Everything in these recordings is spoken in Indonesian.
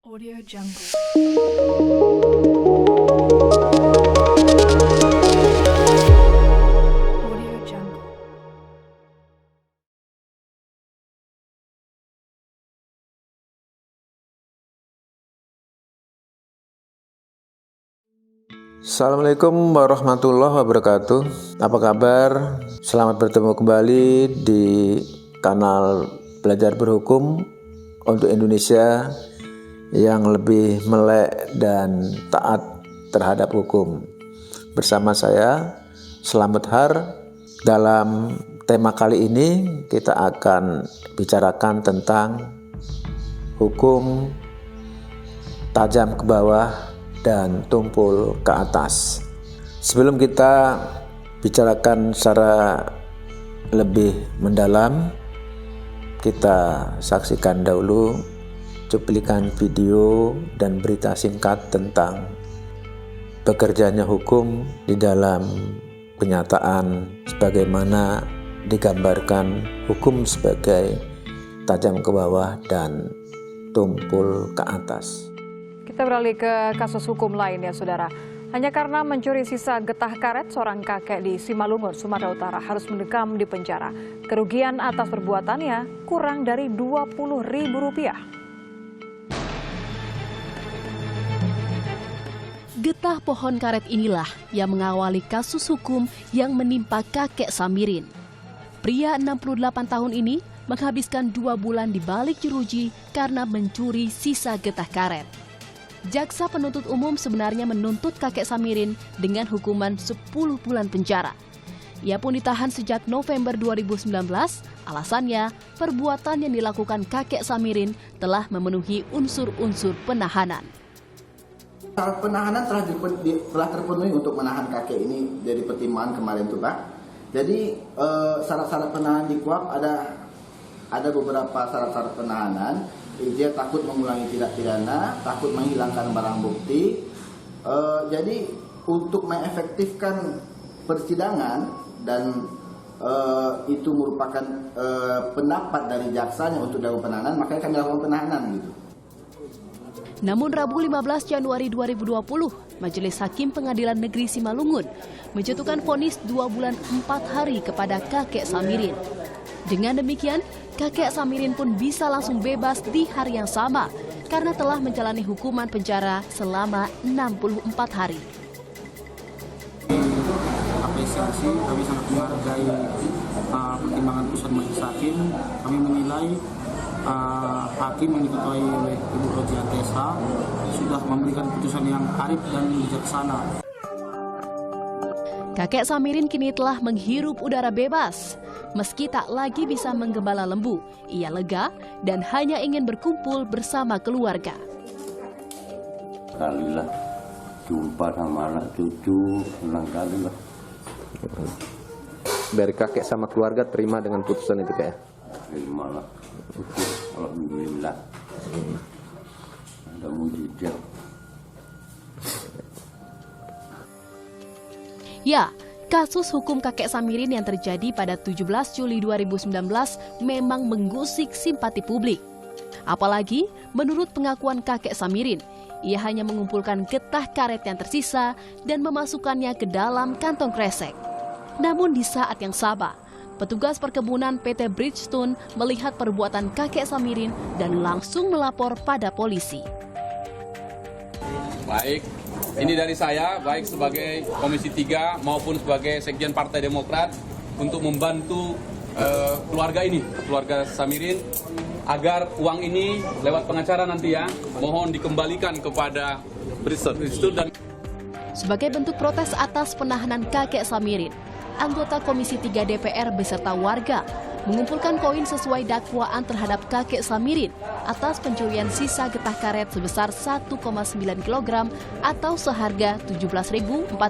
Audio Jungle. Audio Jungle. Assalamualaikum warahmatullahi wabarakatuh. Apa kabar? Selamat bertemu kembali di kanal Belajar Berhukum untuk Indonesia yang lebih melek dan taat terhadap hukum. Bersama saya Slamet Har. Dalam tema kali ini kita akan bicarakan tentang hukum tajam ke bawah dan tumpul ke atas. Sebelum kita bicarakan secara lebih mendalam, kita saksikan dahulu cuplikan video dan berita singkat tentang bekerjanya hukum di dalam kenyataan sebagaimana digambarkan hukum sebagai tajam ke bawah dan tumpul ke atas. Kita beralih ke kasus hukum lain ya saudara. Hanya karena mencuri sisa getah karet, seorang kakek di Simalungun, Sumatera Utara harus mendekam di penjara. Kerugian atas perbuatannya kurang dari Rp20.000. Getah pohon karet inilah yang mengawali kasus hukum yang menimpa kakek Samirin. Pria 68 tahun ini menghabiskan 2 bulan di balik jeruji karena mencuri sisa getah karet. Jaksa penuntut umum sebenarnya menuntut kakek Samirin dengan hukuman 10 bulan penjara. Ia pun ditahan sejak November 2019, alasannya perbuatan yang dilakukan kakek Samirin telah memenuhi unsur-unsur penahanan. Syarat penahanan telah terpenuhi untuk menahan kakek ini dari pertimbangan kemarin tuh Pak. Jadi syarat-syarat penahanan di KUHP ada beberapa syarat-syarat penahanan. Dia takut mengulangi tindak pidana, takut menghilangkan barang bukti. Jadi untuk mengefektifkan persidangan dan itu merupakan pendapat dari jaksanya untuk dilakukan penahanan, makanya kami lakukan penahanan gitu. Namun Rabu 15 Januari 2020, Majelis Hakim Pengadilan Negeri Simalungun menjatuhkan vonis 2 bulan 4 hari kepada kakek Samirin. Dengan demikian, kakek Samirin pun bisa langsung bebas di hari yang sama karena telah menjalani hukuman penjara selama 64 hari. Apresiasi, kami sangat menghargai pertimbangan putusan Majelis Hakim. Kami menilai hakim yang diketuai oleh Ibu Rodia Tessa sudah memberikan putusan yang arif dan bijaksana. Kakek Samirin kini telah menghirup udara bebas. Meski tak lagi bisa menggembala lembu, ia lega dan hanya ingin berkumpul bersama keluarga. Kalilah jumpa sama anak cucu, senang kali lah. Dari kakek sama keluarga terima dengan putusan itu kayak? Terima lah. Alhamdulillah. Ada mujizat. Ya, kasus hukum kakek Samirin yang terjadi pada 17 Juli 2019 memang menggusik simpati publik. Apalagi menurut pengakuan kakek Samirin, ia hanya mengumpulkan getah karet yang tersisa dan memasukkannya ke dalam kantong kresek. Namun di saat yang sama, petugas perkebunan PT Bridgestone melihat perbuatan kakek Samirin dan langsung melapor pada polisi. Baik, ini dari saya, baik sebagai Komisi 3 maupun sebagai Sekjen Partai Demokrat untuk membantu keluarga ini, keluarga Samirin, agar uang ini lewat pengacara nanti ya, mohon dikembalikan kepada Bridgestone dan... Sebagai bentuk protes atas penahanan kakek Samirin, anggota Komisi 3 DPR beserta warga mengumpulkan koin sesuai dakwaan terhadap kakek Samirin atas pencurian sisa getah karet sebesar 1,9 kg atau seharga Rp17.480.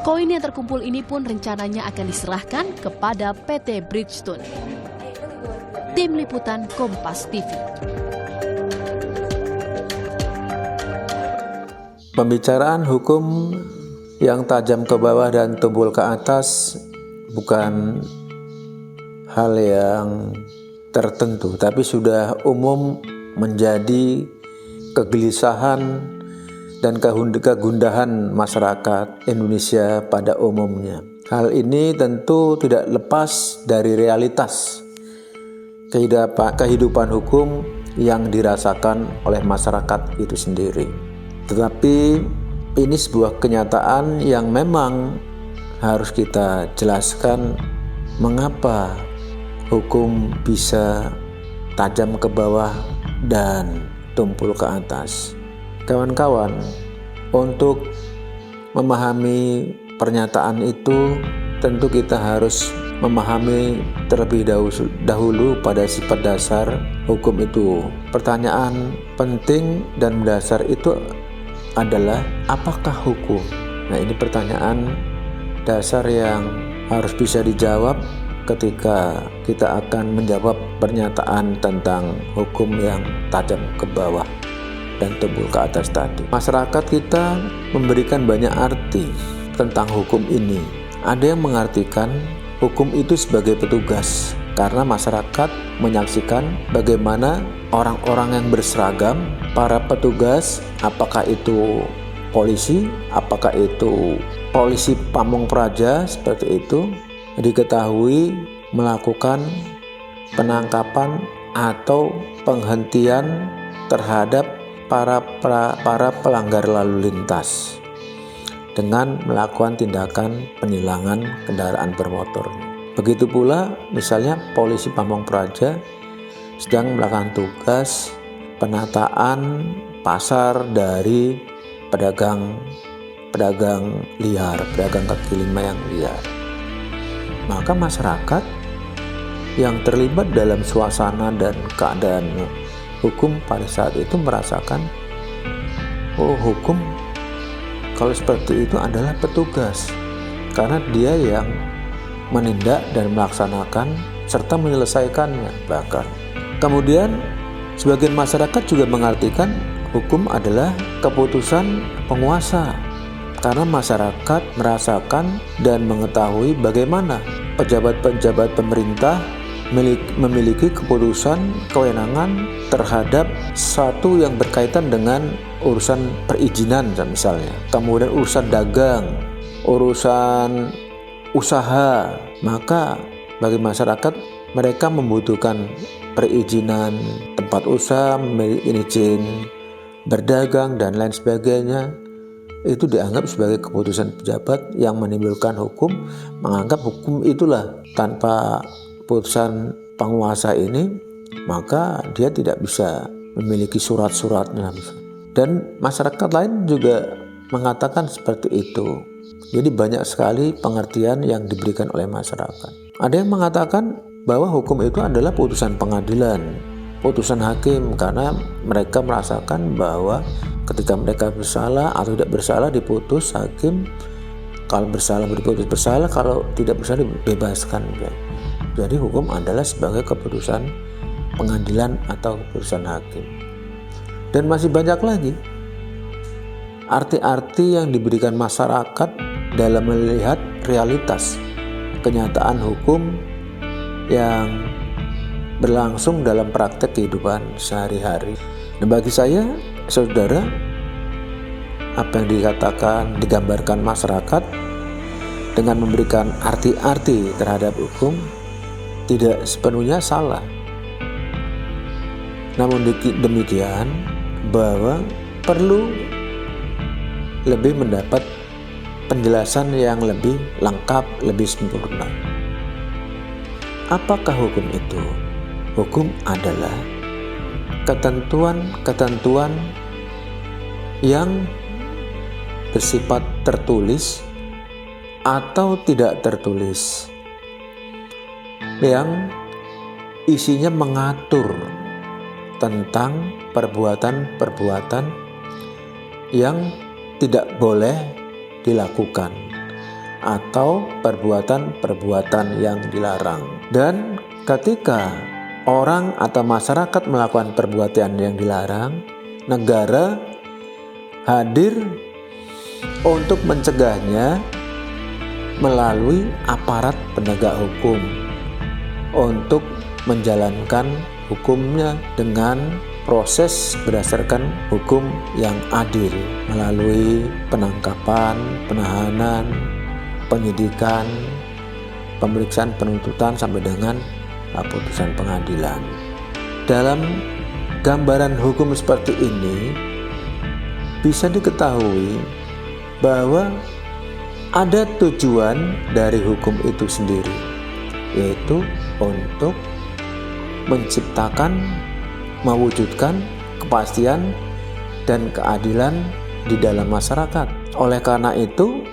Koin yang terkumpul ini pun rencananya akan diserahkan kepada PT Bridgestone. Tim Liputan Kompas TV. Pembicaraan hukum yang tajam ke bawah dan tumpul ke atas bukan hal yang tertentu, tapi sudah umum menjadi kegelisahan dan kegundahan masyarakat Indonesia pada umumnya. Hal ini tentu tidak lepas dari realitas kehidupan hukum yang dirasakan oleh masyarakat itu sendiri. Tetapi ini sebuah kenyataan yang memang harus kita jelaskan mengapa hukum bisa tajam ke bawah dan tumpul ke atas. Kawan-kawan, untuk memahami pernyataan itu tentu kita harus memahami terlebih dahulu pada sifat dasar hukum itu. Pertanyaan penting dan mendasar itu adalah apakah hukum? Nah, ini pertanyaan dasar yang harus bisa dijawab ketika kita akan menjawab pernyataan tentang hukum yang tajam ke bawah dan tumpul ke atas tadi. Masyarakat kita memberikan banyak arti tentang hukum ini. Ada yang mengartikan hukum itu sebagai petugas, karena masyarakat menyaksikan bagaimana orang-orang yang berseragam, para petugas, apakah itu polisi, apakah itu polisi Pamong Praja, seperti itu, diketahui melakukan penangkapan atau penghentian terhadap para pelanggar lalu lintas dengan melakukan tindakan penilangan kendaraan bermotor. Begitu pula misalnya polisi Pamong Praja sedang melakukan tugas penataan pasar dari pedagang liar, pedagang kaki lima yang liar. Maka masyarakat yang terlibat dalam suasana dan keadaan hukum pada saat itu merasakan, oh, hukum kalau seperti itu adalah petugas, karena dia yang menindak dan melaksanakan serta menyelesaikannya. Bahkan kemudian sebagian masyarakat juga mengartikan hukum adalah keputusan penguasa, karena masyarakat merasakan dan mengetahui bagaimana pejabat-pejabat pemerintah memiliki keputusan kewenangan terhadap satu yang berkaitan dengan urusan perizinan misalnya, kemudian urusan dagang, urusan usaha. Maka bagi masyarakat, mereka membutuhkan perizinan tempat usaha, memiliki izin berdagang dan lain sebagainya. Itu dianggap sebagai keputusan pejabat yang menimbulkan hukum, menganggap hukum itulah tanpa putusan penguasa ini, maka dia tidak bisa memiliki surat-suratnya. Dan masyarakat lain juga mengatakan seperti itu. Jadi banyak sekali pengertian yang diberikan oleh masyarakat. Ada yang mengatakan bahwa hukum itu adalah putusan pengadilan, putusan hakim, karena mereka merasakan bahwa ketika mereka bersalah atau tidak bersalah diputus hakim, kalau bersalah diputus bersalah, kalau tidak bersalah dibebaskan. Jadi hukum adalah sebagai keputusan pengadilan atau keputusan hakim. Dan masih banyak lagi arti-arti yang diberikan masyarakat dalam melihat realitas kenyataan hukum yang berlangsung dalam praktek kehidupan sehari-hari. Dan bagi saya, saudara, apa yang digambarkan masyarakat dengan memberikan arti-arti terhadap hukum tidak sepenuhnya salah. Namun demikian, bahwa perlu lebih mendapat penjelasan yang lebih lengkap, lebih sempurna. Apakah hukum itu? Hukum adalah ketentuan-ketentuan yang bersifat tertulis atau tidak tertulis, yang isinya mengatur tentang perbuatan-perbuatan yang tidak boleh dilakukan atau perbuatan-perbuatan yang dilarang. Dan ketika orang atau masyarakat melakukan perbuatan yang dilarang, negara hadir untuk mencegahnya melalui aparat penegak hukum untuk menjalankan hukumnya dengan proses berdasarkan hukum yang adil melalui penangkapan, penahanan, penyidikan, pemeriksaan, penuntutan sampai dengan putusan pengadilan. Dalam gambaran hukum seperti ini bisa diketahui bahwa ada tujuan dari hukum itu sendiri, yaitu untuk menciptakan, mewujudkan kepastian dan keadilan di dalam masyarakat. Oleh karena itu,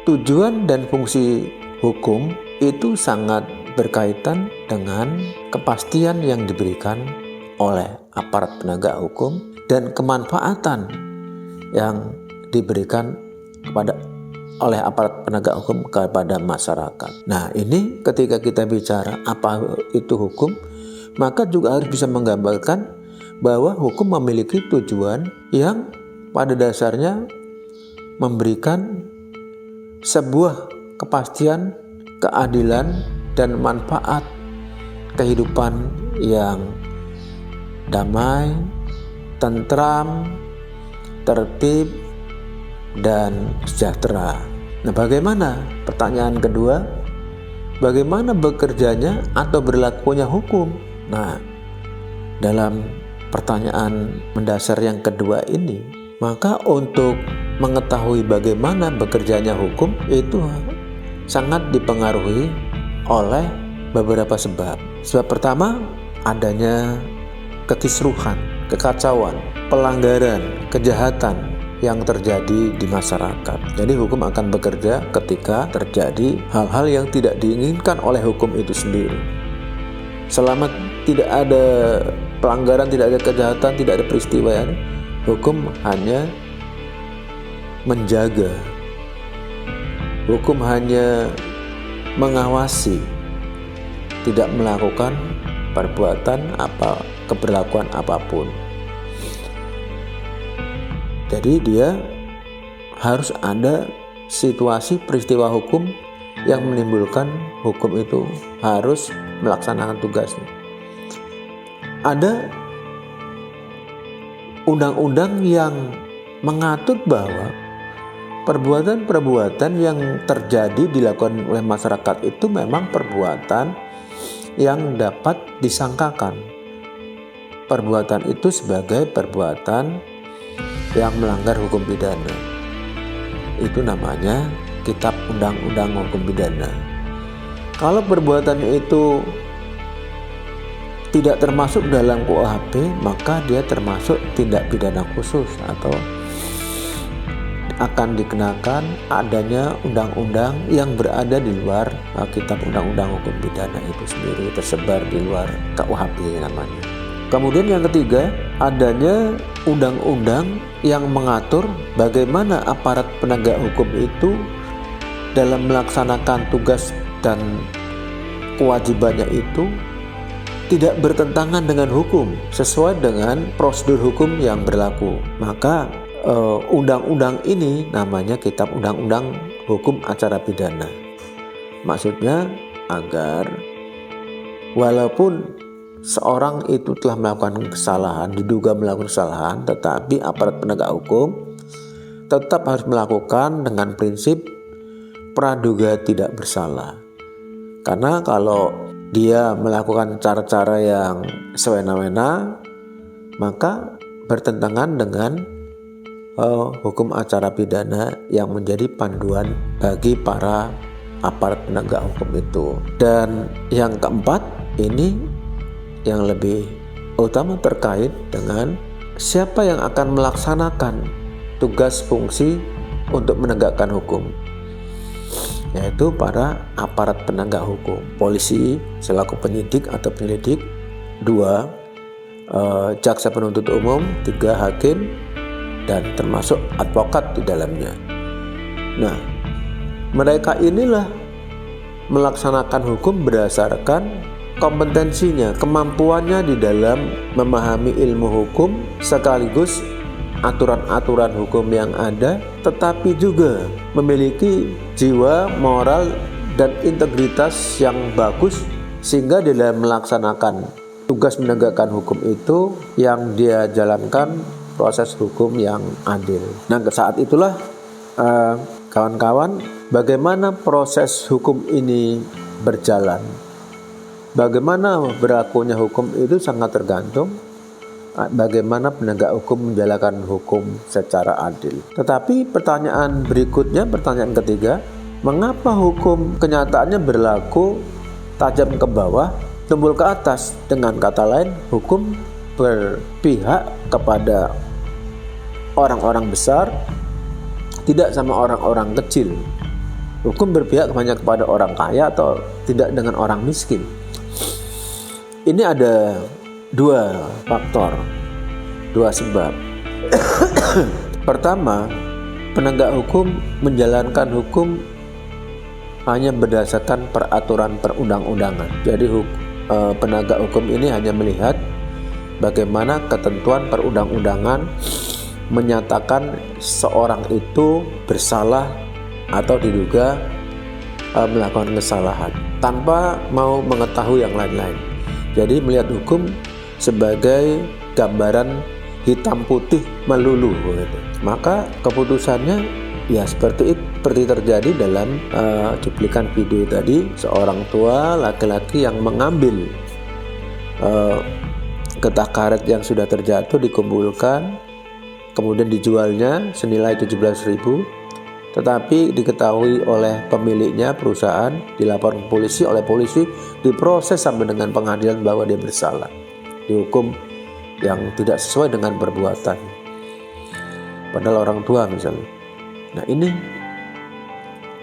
tujuan dan fungsi hukum itu sangat berkaitan dengan kepastian yang diberikan oleh aparat penegak hukum dan kemanfaatan yang diberikan oleh aparat penegak hukum kepada masyarakat. Nah, ini ketika kita bicara apa itu hukum, maka juga harus bisa menggambarkan bahwa hukum memiliki tujuan yang pada dasarnya memberikan sebuah kepastian, keadilan, dan manfaat kehidupan yang damai, tentram, tertib, dan sejahtera. Nah, bagaimana? Pertanyaan kedua, bagaimana bekerjanya atau berlakunya hukum? Nah, dalam pertanyaan mendasar yang kedua ini, maka untuk mengetahui bagaimana bekerjanya hukum itu sangat dipengaruhi oleh beberapa sebab. Sebab pertama, adanya kekisruhan, kekacauan, pelanggaran, kejahatan yang terjadi di masyarakat. Jadi hukum akan bekerja ketika terjadi hal-hal yang tidak diinginkan oleh hukum itu sendiri. Selama tidak ada pelanggaran, tidak ada kejahatan, tidak ada peristiwa, ya, hukum hanya menjaga, hukum hanya mengawasi, tidak melakukan perbuatan keberlakuan apapun. Jadi dia harus ada situasi peristiwa hukum yang menimbulkan hukum itu harus melaksanakan tugasnya. Ada undang-undang yang mengatur bahwa perbuatan-perbuatan yang terjadi dilakukan oleh masyarakat itu memang perbuatan yang dapat disangkakan. Perbuatan itu sebagai perbuatan yang melanggar hukum pidana. Itu namanya Kitab Undang-Undang Hukum Pidana. Kalau perbuatan itu tidak termasuk dalam KUHP, maka dia termasuk tindak pidana khusus atau akan dikenakan adanya undang-undang yang berada di luar Kitab Undang-Undang Hukum Pidana itu sendiri, tersebar di luar KUHP namanya. Kemudian yang ketiga, adanya undang-undang yang mengatur bagaimana aparat penegak hukum itu dalam melaksanakan tugas dan kewajibannya itu tidak bertentangan dengan hukum, sesuai dengan prosedur hukum yang berlaku. Maka undang-undang ini namanya Kitab Undang-Undang Hukum Acara Pidana. Maksudnya agar walaupun seorang itu telah melakukan kesalahan, diduga melakukan kesalahan, tetapi aparat penegak hukum tetap harus melakukan dengan prinsip praduga tidak bersalah. Karena kalau dia melakukan cara-cara yang sewena-wena, maka bertentangan dengan hukum acara pidana yang menjadi panduan bagi para aparat penegak hukum itu. Dan yang keempat, ini yang lebih utama terkait dengan siapa yang akan melaksanakan tugas fungsi untuk menegakkan hukum, yaitu para aparat penegak hukum, polisi selaku penyidik atau penyelidik, 2 jaksa penuntut umum, 3 hakim, dan termasuk advokat di dalamnya. Nah, mereka inilah melaksanakan hukum berdasarkan kompetensinya, kemampuannya di dalam memahami ilmu hukum sekaligus aturan-aturan hukum yang ada, tetapi juga memiliki jiwa, moral, dan integritas yang bagus sehingga dalam melaksanakan tugas menegakkan hukum itu yang dia jalankan proses hukum yang adil. Nah, saat itulah kawan-kawan, bagaimana proses hukum ini berjalan, bagaimana berlakunya hukum itu sangat tergantung bagaimana penegak hukum menjalankan hukum secara adil. Tetapi pertanyaan berikutnya, pertanyaan ketiga, mengapa hukum kenyataannya berlaku tajam ke bawah, tumbul ke atas? Dengan kata lain, hukum berpihak kepada orang-orang besar, tidak sama orang-orang kecil. Hukum berpihak hanya kepada orang kaya atau tidak dengan orang miskin. Ini ada dua faktor, dua sebab. Pertama, penegak hukum menjalankan hukum hanya berdasarkan peraturan perundang-undangan. Jadi penegak hukum ini hanya melihat bagaimana ketentuan perundang-undangan menyatakan seorang itu bersalah atau diduga melakukan kesalahan tanpa mau mengetahui yang lain-lain. Jadi melihat hukum sebagai gambaran hitam putih melulu gitu. Maka keputusannya ya seperti terjadi dalam cuplikan video tadi, seorang tua laki-laki yang mengambil getah karet yang sudah terjatuh dikumpulkan, kemudian dijualnya senilai 17.000, tetapi diketahui oleh pemiliknya perusahaan, dilaporkan polisi, oleh polisi diproses sampai dengan pengadilan bahwa dia bersalah, dihukum yang tidak sesuai dengan perbuatan, padahal orang tua misalnya. Nah, ini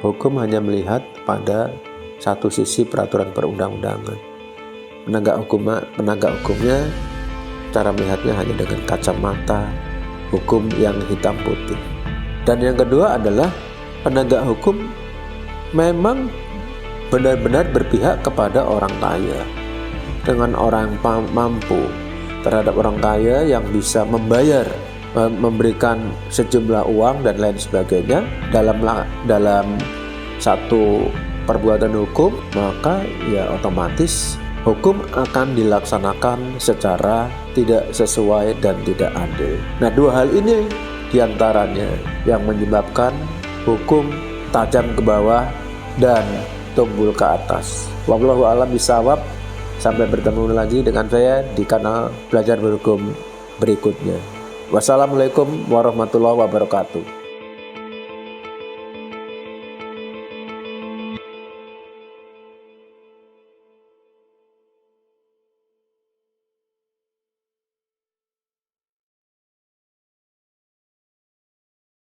hukum hanya melihat pada satu sisi peraturan perundang-undangan. Penegak hukumnya cara melihatnya hanya dengan kacamata hukum yang hitam putih. Dan yang kedua adalah penegak hukum memang benar-benar berpihak kepada orang kaya. Dengan orang mampu terhadap orang kaya yang bisa membayar, memberikan sejumlah uang dan lain sebagainya dalam satu perbuatan hukum, maka ya otomatis hukum akan dilaksanakan secara tidak sesuai dan tidak adil. Nah, dua hal ini diantaranya yang menyebabkan hukum tajam ke bawah dan tumbul ke atas. Wallahu a'lam bishawab. Sampai bertemu lagi dengan saya di kanal Belajar Berhukum berikutnya. Wassalamualaikum warahmatullahi wabarakatuh.